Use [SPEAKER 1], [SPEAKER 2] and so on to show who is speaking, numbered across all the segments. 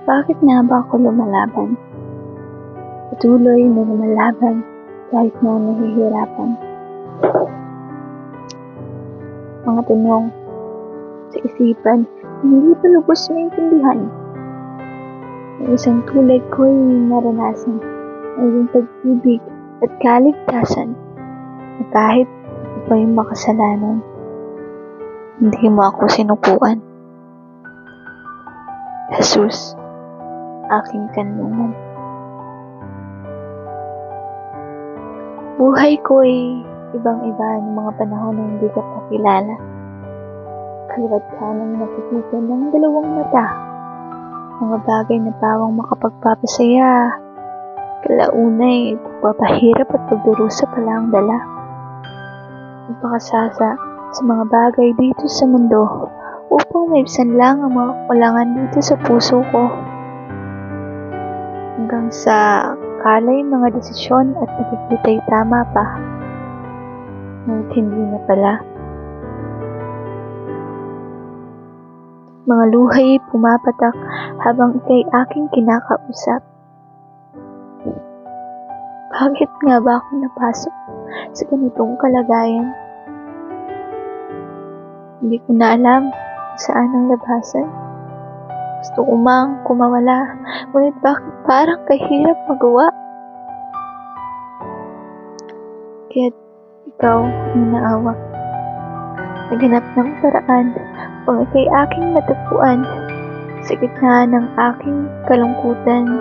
[SPEAKER 1] Bakit nga ba ako lumalaban? Patuloy na lumalaban kahit na nahihirapan. Mga tanong sa isipan, hindi pa lubos maintindihan. Ang isang tulad ko'y naranasan ng pag-ibig at kaligtasan na kahit ako pa yung makasalanan, hindi mo ako sinukuan. Jesus, aking kanlungan. Buhay ko'y ibang-iba ng mga panahon na hindi ka pa kilala. Kaliwat ka nang nakikita ng dalawang mata. Mga bagay na pawang makapagpapasaya. Kalaunay, pagpapahirap at pagdurusa pala ang dala. Nagpakasasa sa mga bagay dito sa mundo upang maibsan lang ang mga kulangan dito sa puso ko. Hanggang sa kalay mga desisyon at nakikita'y tama pa. Ngunit hindi na pala. Mga luhay pumapatak habang ika'y aking kinakausap. Bakit nga ba ako napasok sa ganitong kalagayan? Hindi ko na alam saan ang labasan. Gusto ko mang kumawala, ngunit bakit parang kahirap magawa? Kaya't ikaw ang naawa. Naghanap ng paraan upang ika'y aking matagpuan sa gitna ng aking kalungkutan.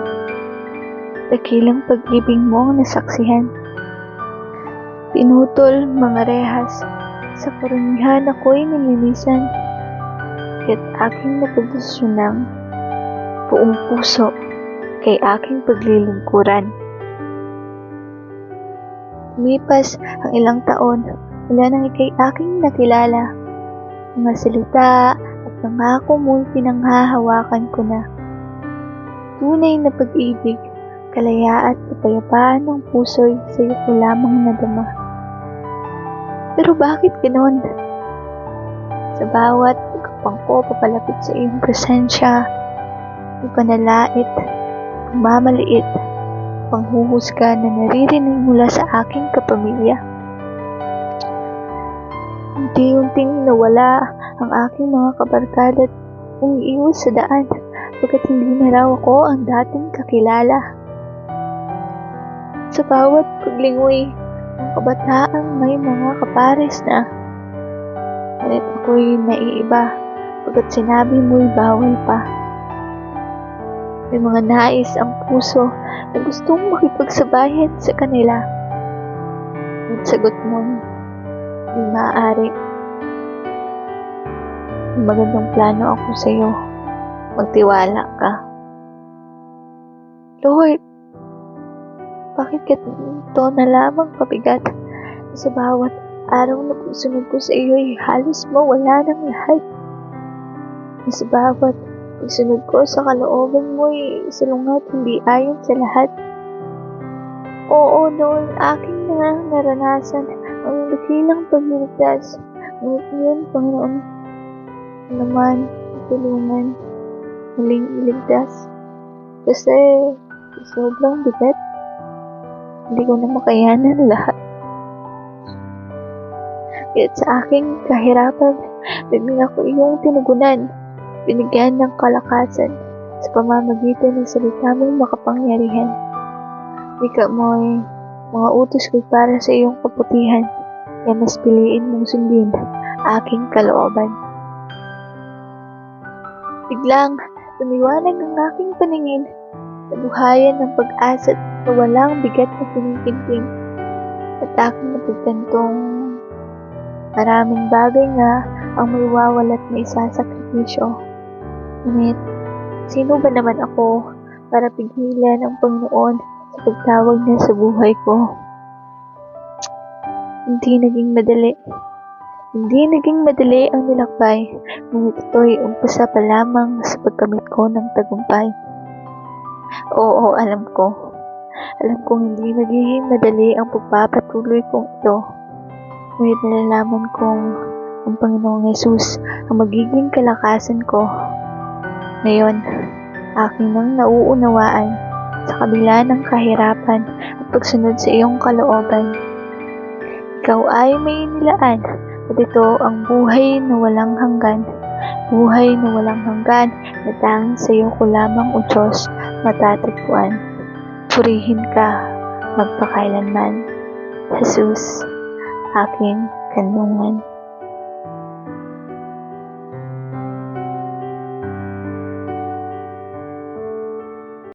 [SPEAKER 1] Dakilang pag-ibig mo ang nasaksihan. Pinutol mga rehas, sa karamihan ako'y nilinisan. Kaya't aking napagdesisyon ng buong puso kay aking paglilingkuran. Lumipas ang ilang taon mula nang ika'y aking nakilala. Mga salita at pangako mo'y pinanghahawakan ko na. Tunay na pag-ibig, kalaya at kapayapaan ng puso'y sa'yo ko lamang nadama. Pero bakit ganoon? Sa bawat pagkapang ko papalapit sa iyong presensya, may panalait, pagmamaliit, panghuhusga na naririnig mula sa aking kapamilya. Unti-unting nawala ang aking mga kabarkada at umiiwas sa daan pagkat hindi na raw ako ang dating kakilala. Sa bawat paglingoy, ang kabataang may mga kapares na. Ngunit ako'y naiiba pagkat sinabi mo'y bawal pa. May mga nais ang puso na gustong makipagsabayan sa kanila. At sagot mo, hindi maaari. May magandang plano ako sa iyo. Magtiwala ka. Lord, bakit ganito na lamang kabigat? Sa bawat araw na pagsunod ko sa iyo ay halos mawala ng lahat. Sa bawat pagsunod ko sa kalooban mo ay salungat hindi ayon sa lahat. Oo, noon aking naranasan ang dakilang pagliligtas. Ngunit yun, Panginoon, naman, tulungan, muling iligtas. Kasi sobrang bigat. Hindi ko na makayanan lahat. Kaya't sa aking kahirapan, bigla ko iyong tinugunan, binigyan ng kalakasan sa pamamagitan ng salita mong makapangyarihan. Wika mo'y mga utos ko'y para sa iyong kaputihan, kaya mas piliin mong sundin aking kalooban. Biglang lumiwanag ang aking paningin, nabuhayan ng pag-asa at walang bigat na kinikinting. At aking napagtantong maraming bagay nga ang may wawala at may isasakripisyo. Ngunit, sino ba naman ako para pigilan ang Panginoon sa pagtawag niya sa buhay ko? Hindi naging madali ang nilakbay, ngunit ito'y umpisa pa lamang sa pagkamit ko ng tagumpay. Oo, alam ko. Alam kong hindi magiging madali ang pagpapatuloy kong ito. Ngunit nalalaman kong ang Panginoong Jesus ang magiging kalakasan ko. Ngayon, aking nang nauunawaan sa kabila ng kahirapan at pagsunod sa iyong kalooban. Ikaw ay may inilaan at ito ang buhay na walang hanggan. Buhay na walang hanggan na tanging sa iyo ko lamang, O Diyos, matatagpuan. Purihin ka magpakailanman. Jesus, aking kanlungan.